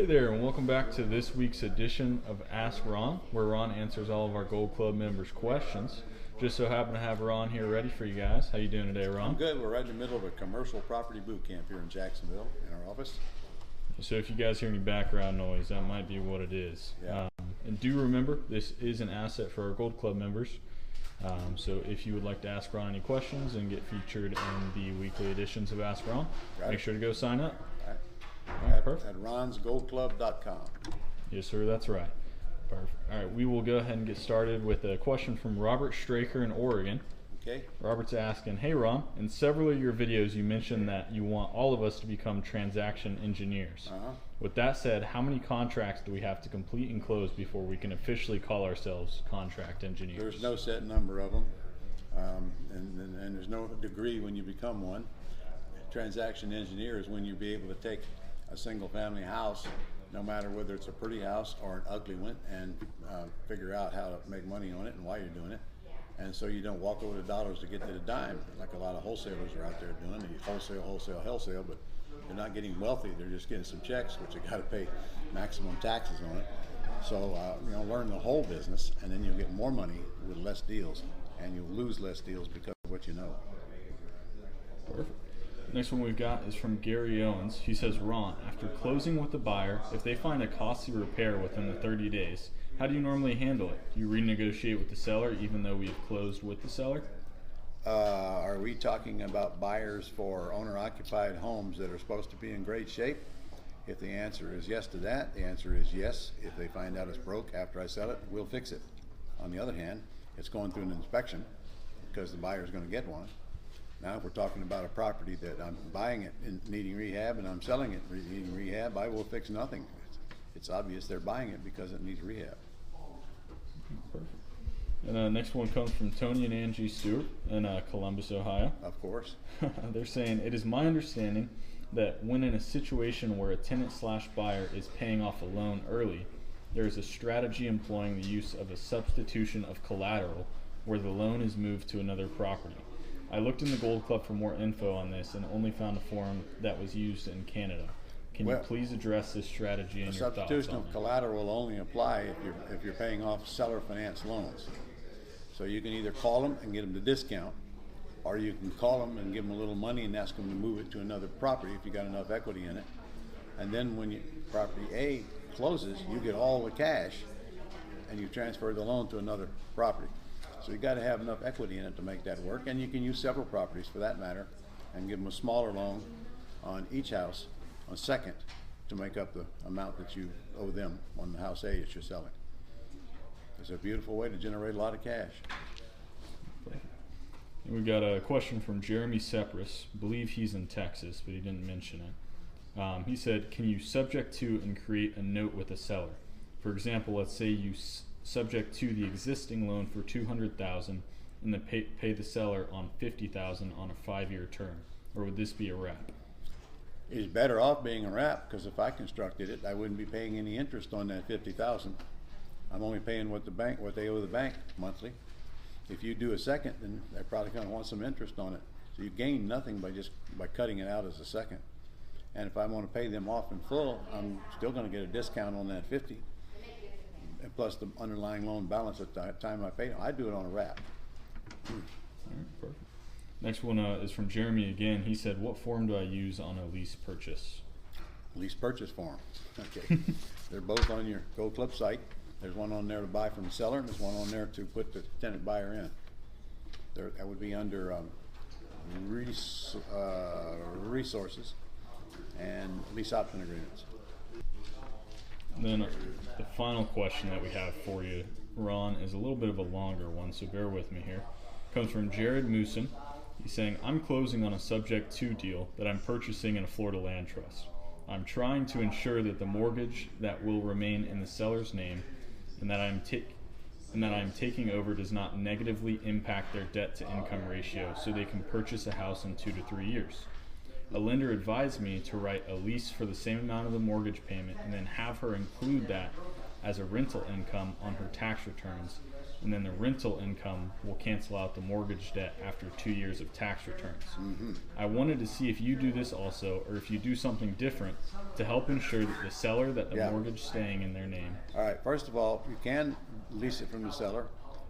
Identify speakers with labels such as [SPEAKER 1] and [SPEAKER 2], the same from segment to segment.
[SPEAKER 1] Hey there, and welcome back to this week's edition of Ask Ron, where Ron answers all of our Gold Club members' questions. Just so happen to have Ron here ready for you guys. How you doing today, Ron?
[SPEAKER 2] I'm good. We're right in the middle of a commercial property boot camp here in Jacksonville in our office.
[SPEAKER 1] So if you guys hear any background noise, that might be what it is.
[SPEAKER 2] Yeah.
[SPEAKER 1] And do remember, this is an asset for our Gold Club members. So if you would like to ask Ron any questions and get featured in the weekly editions of Ask Ron, make sure to go sign up.
[SPEAKER 2] Perfect. At ronsgoldclub.com.
[SPEAKER 1] Yes, sir, that's right. Perfect. All right, we will go ahead and get started with a question from Robert Straker in Oregon.
[SPEAKER 2] Okay.
[SPEAKER 1] Robert's asking, hey Ron, in several of your videos you mentioned that you want all of us to become transaction engineers. With that said, how many contracts do we have to complete and close before we can officially call ourselves contract engineers?
[SPEAKER 2] There's no set number of them, and there's no degree when you become one. Transaction engineer is when you be able to take a single family house, no matter whether it's a pretty house or an ugly one, and figure out how to make money on it and why you're doing it. And so you don't walk over the dollars to get to the dime like a lot of wholesalers are out there doing. They wholesale, but they're not getting wealthy. They're just getting some checks, which they got to pay maximum taxes on it. So learn the whole business, and then you'll get more money with less deals, and you'll lose less deals because of what you know.
[SPEAKER 1] Perfect. Next one we've got is from Gary Owens. He says, Ron, after closing with the buyer, if they find a costly repair within the 30 days, how do you normally handle it? Do you renegotiate with the seller even though we've closed with the seller?
[SPEAKER 2] Are we talking about buyers for owner-occupied homes that are supposed to be in great shape? If the answer is yes to that, the answer is yes. If they find out it's broke after I sell it, we'll fix it. On the other hand, it's going through an inspection because the buyer is going to get one. Now, if we're talking about a property that I'm buying it and needing rehab and I'm selling it needing rehab, I will fix nothing. It's obvious they're buying it because it needs rehab.
[SPEAKER 1] Perfect. And next one comes from Tony and Angie Stewart in Columbus, Ohio.
[SPEAKER 2] Of course.
[SPEAKER 1] They're saying, it is my understanding that when in a situation where a tenant/buyer is paying off a loan early, there is a strategy employing the use of a substitution of collateral where the loan is moved to another property. I looked in the Gold Club for more info on this and only found a form that was used in Canada. Can you please address this strategy and your thoughts on it?
[SPEAKER 2] Substitution of collateral will only apply if you're paying off seller finance loans. So you can either call them and get them to discount, or you can call them and give them a little money and ask them to move it to another property if you got enough equity in it. And then when property A closes, you get all the cash and you transfer the loan to another property. So you got to have enough equity in it to make that work, and you can use several properties for that matter and give them a smaller loan on each house on second to make up the amount that you owe them on the house A that you're selling. It's a beautiful way to generate a lot of cash.
[SPEAKER 1] And we've got a question from Jeremy Sepris. I believe he's in Texas, but he didn't mention it. He said, can you subject to and create a note with a seller? For example, let's say you subject to the existing loan for $200,000 and then pay the seller on $50,000 on a 5-year term, or would this be a wrap?
[SPEAKER 2] It's better off being a wrap, because if I constructed it, I wouldn't be paying any interest on that $50,000. I'm only paying what they owe the bank monthly. If you do a second, then they're probably going to want some interest on it. So you gain nothing by cutting it out as a second. And if I want to pay them off in full, I'm still going to get a discount on that 50. Plus the underlying loan balance at the time I pay them. I do it on a wrap.
[SPEAKER 1] All right, perfect. Next one is from Jeremy again. He said, what form do I use on a lease purchase?
[SPEAKER 2] Lease purchase form. Okay. They're both on your Gold Club site. There's one on there to buy from the seller, and there's one on there to put the tenant buyer in. That would be under resources and lease option agreements.
[SPEAKER 1] And then the final question that we have for you, Ron, is a little bit of a longer one, so bear with me here. Comes from Jared Mooson. He's saying, I'm closing on a subject to deal that I'm purchasing in a Florida land trust. I'm trying to ensure that the mortgage that will remain in the seller's name and that I'm taking over does not negatively impact their debt to income ratio so they can purchase a house in 2 to 3 years. A lender advised me to write a lease for the same amount of the mortgage payment and then have her include that as a rental income on her tax returns, and then the rental income will cancel out the mortgage debt after 2 years of tax returns. I wanted to see if you do this also, or if you do something different to help ensure that the seller that the mortgage staying in their name.
[SPEAKER 2] All right, first of all, you can lease it from the seller.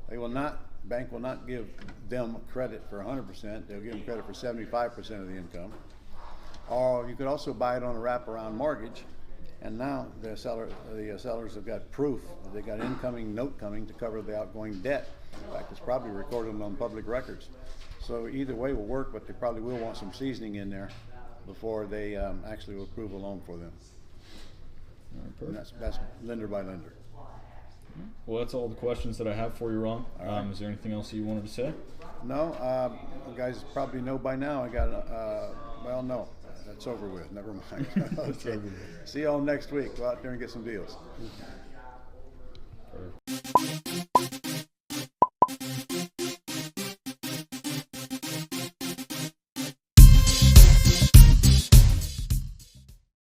[SPEAKER 2] They will not, bank will not give them credit for 100%. They'll give them credit for 75% of the income. Or you could also buy it on a wraparound mortgage, and now the sellers have got proof that they got incoming note coming to cover the outgoing debt. In fact, it's probably recorded on public records. So either way will work, but they probably will want some seasoning in there before they actually will approve a loan for them. And that's lender by lender.
[SPEAKER 1] Well, that's all the questions that I have for you, Ron. Is there anything else that you wanted to say?
[SPEAKER 2] No, you guys probably know by now. I got, well, no, that's over with. Never mind. Okay. See y'all next week. Go out there and get some deals.